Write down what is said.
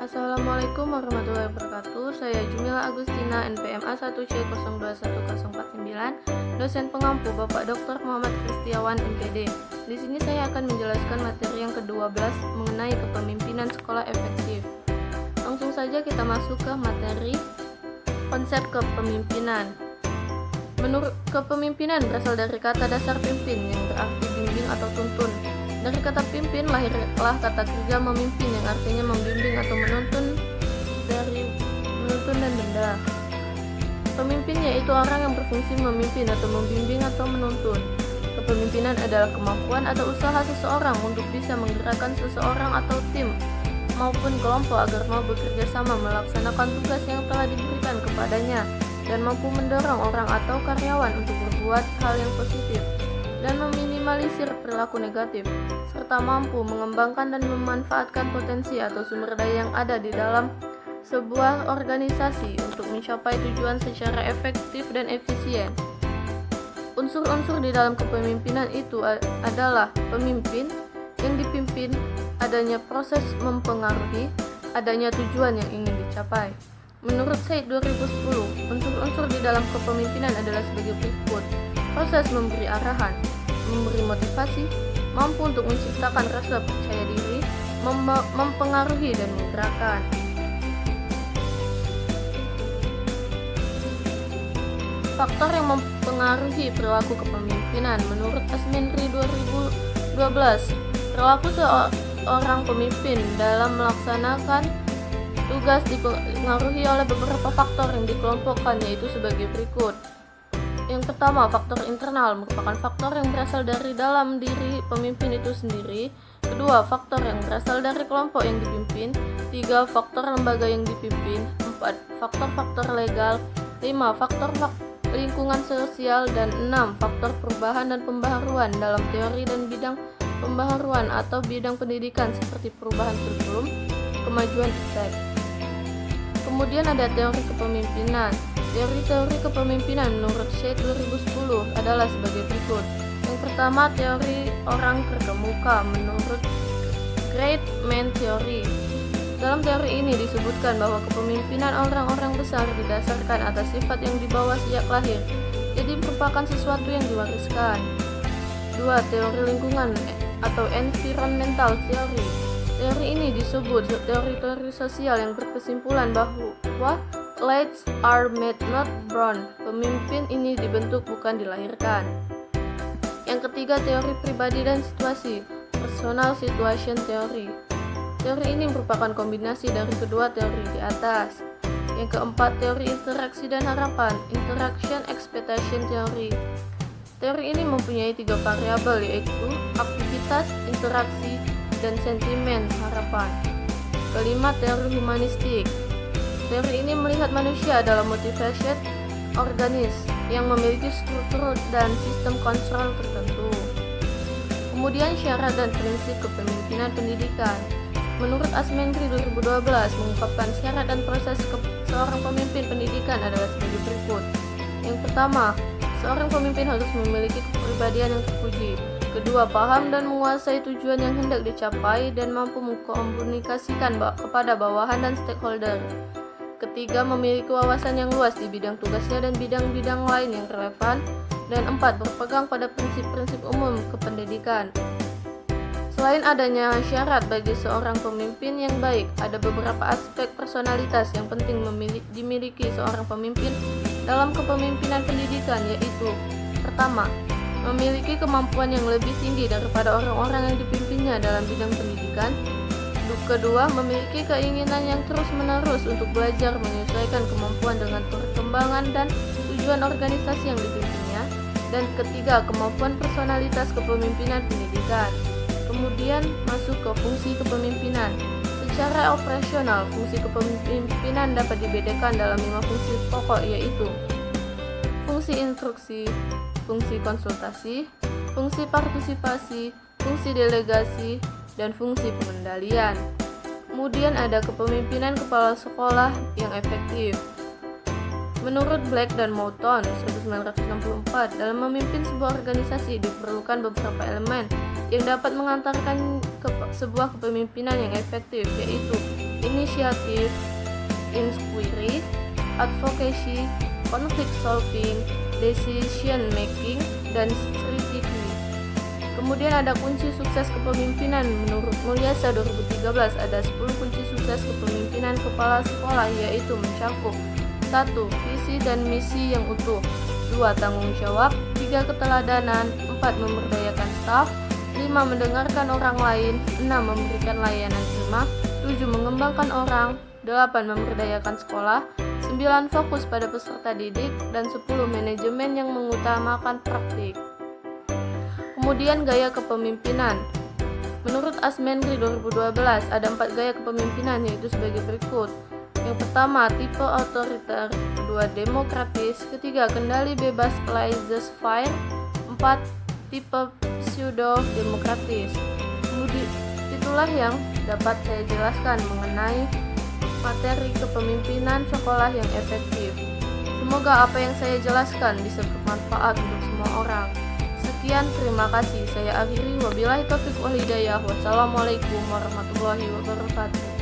Assalamualaikum warahmatullahi wabarakatuh. Saya Jumila Agustina, NPM A1C021049, dosen pengampu Bapak Dr. Muhammad Kristiawan, MPD. Di sini saya akan menjelaskan materi yang ke-12 mengenai kepemimpinan sekolah efektif. Langsung saja kita masuk ke materi konsep kepemimpinan. Menurut kepemimpinan berasal dari kata dasar pimpin yang berarti bimbing atau tuntun. Dari kata pimpin lahirlah kata kerja memimpin yang artinya membimbing atau menuntun, dari menuntun dan benda. Pemimpin yaitu orang yang berfungsi memimpin atau membimbing atau menuntun. Kepemimpinan adalah kemampuan atau usaha seseorang untuk bisa menggerakkan seseorang atau tim maupun kelompok agar mau bekerja sama melaksanakan tugas yang telah diberikan kepadanya dan mampu mendorong orang atau karyawan untuk berbuat hal yang positif dan meminimalisir perilaku negatif, serta mampu mengembangkan dan memanfaatkan potensi atau sumber daya yang ada di dalam sebuah organisasi untuk mencapai tujuan secara efektif dan efisien. Unsur-unsur di dalam kepemimpinan itu adalah pemimpin yang dipimpin, adanya proses mempengaruhi, adanya tujuan yang ingin dicapai. Menurut Said 2010, unsur-unsur di dalam kepemimpinan adalah sebagai berikut: proses memberi arahan, memberi motivasi, mampu untuk menciptakan rasa percaya diri, mempengaruhi dan menggerakkan. Faktor yang mempengaruhi perilaku kepemimpinan menurut Asmenri 2012, perilaku seorang pemimpin dalam melaksanakan tugas dipengaruhi oleh beberapa faktor yang dikelompokkan, yaitu sebagai berikut. Yang pertama, faktor internal merupakan faktor yang berasal dari dalam diri pemimpin itu sendiri. Kedua, faktor yang berasal dari kelompok yang dipimpin. Tiga, faktor lembaga yang dipimpin. Empat, faktor-faktor legal. Lima, faktor lingkungan sosial. Dan enam, faktor perubahan dan pembaharuan dalam teori dan bidang pembaharuan atau bidang pendidikan seperti perubahan kurikulum, kemajuan iptek. Kemudian ada teori kepemimpinan. Teori-teori kepemimpinan menurut Said 2010 adalah sebagai berikut. Yang pertama, teori orang terkemuka menurut Great Man Theory. Dalam teori ini disebutkan bahwa kepemimpinan orang-orang besar didasarkan atas sifat yang dibawa sejak lahir, jadi merupakan sesuatu yang diwariskan. Dua, teori lingkungan atau Environmental Theory. Teori ini disebut teori-teori sosial yang berkesimpulan bahwa lights are made not born. Pemimpin ini dibentuk bukan dilahirkan. Yang ketiga, teori pribadi dan situasi, Personal Situation Theory. Teori ini merupakan kombinasi dari kedua teori di atas. Yang keempat, teori interaksi dan harapan, Interaction Expectation Theory. Teori ini mempunyai tiga variabel, yaitu aktivitas, interaksi, dan sentimen harapan. Kelima, teori humanistik. Teori ini melihat manusia dalam motivation organis yang memiliki struktur dan sistem kontrol tertentu. Kemudian syarat dan prinsip kepemimpinan pendidikan. Menurut Asmenri 2012 mengungkapkan syarat dan proses seorang pemimpin pendidikan adalah sebagai berikut. Yang pertama, seorang pemimpin harus memiliki kepribadian yang terpuji. Kedua, paham dan menguasai tujuan yang hendak dicapai dan mampu mengkomunikasikan kepada bawahan dan stakeholder. Ketiga, memiliki wawasan yang luas di bidang tugasnya dan bidang-bidang lain yang relevan. Dan empat, berpegang pada prinsip-prinsip umum kependidikan. Selain adanya syarat bagi seorang pemimpin yang baik, ada beberapa aspek personalitas yang penting dimiliki seorang pemimpin dalam kepemimpinan pendidikan, yaitu: pertama, memiliki kemampuan yang lebih tinggi daripada orang-orang yang dipimpinnya dalam bidang pendidikan. Kedua, memiliki keinginan yang terus-menerus untuk belajar menyesuaikan kemampuan dengan perkembangan dan tujuan organisasi yang dipimpinnya. Dan ketiga, kemampuan personalitas kepemimpinan pendidikan. Kemudian masuk ke fungsi kepemimpinan. Secara operasional, fungsi kepemimpinan dapat dibedakan dalam 5 fungsi pokok, yaitu fungsi instruksi, fungsi konsultasi, fungsi partisipasi, fungsi delegasi, dan fungsi pengendalian. Kemudian ada kepemimpinan kepala sekolah yang efektif. Menurut Black dan Mouton 1964, dalam memimpin sebuah organisasi diperlukan beberapa elemen yang dapat mengantarkan sebuah kepemimpinan yang efektif, yaitu initiative, inquiry, advocacy, conflict solving, decision making, dan strategy. Kemudian ada kunci sukses kepemimpinan. Menurut Mulyasa 2013 ada 10 kunci sukses kepemimpinan kepala sekolah, yaitu mencakup 1. Visi dan misi yang utuh, 2. Tanggung jawab, 3. Keteladanan, 4. Memberdayakan staf, 5. Mendengarkan orang lain, 6. Memberikan layanan prima, 7. Mengembangkan orang, 8. Memberdayakan sekolah, 9. Fokus pada peserta didik, dan 10. Manajemen yang mengutamakan praktik. Kemudian gaya kepemimpinan. Menurut Asmenri 2012 ada 4 gaya kepemimpinan, yaitu sebagai berikut. Yang pertama, tipe otoriter, kedua demokratis, ketiga kendali bebas laissez-faire, 4 tipe pseudo demokratis. Kemudian itulah yang dapat saya jelaskan mengenai materi kepemimpinan sekolah yang efektif. Semoga apa yang saya jelaskan bisa bermanfaat untuk semua orang. Sekian, terima kasih. Saya akhiri, wabillahi taufiq wal hidayah. Wassalamualaikum warahmatullahi wabarakatuh.